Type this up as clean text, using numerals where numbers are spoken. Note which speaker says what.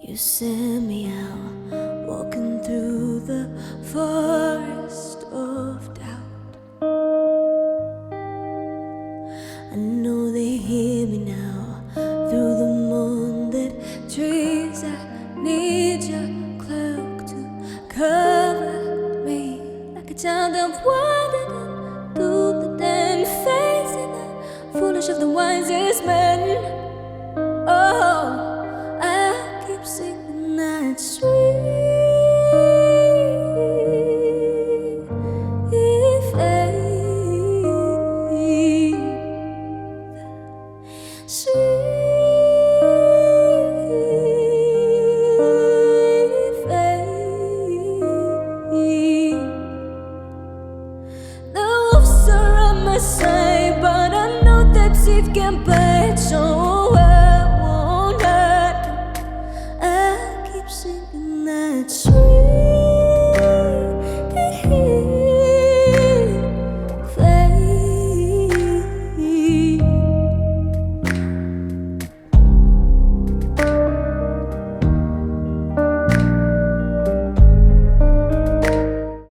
Speaker 1: You send me out, walking through the forest of doubt. I know they hear me now, through the moonlit trees. I need your cloak to cover me, like a child of wandering through the damn face, and the foolish of the wisest men. Oh, I keep singing that sweet faith, sweet faith. The wolves are on my side, but I know that teeth can bite, so I won't hurt. I keep singing that song.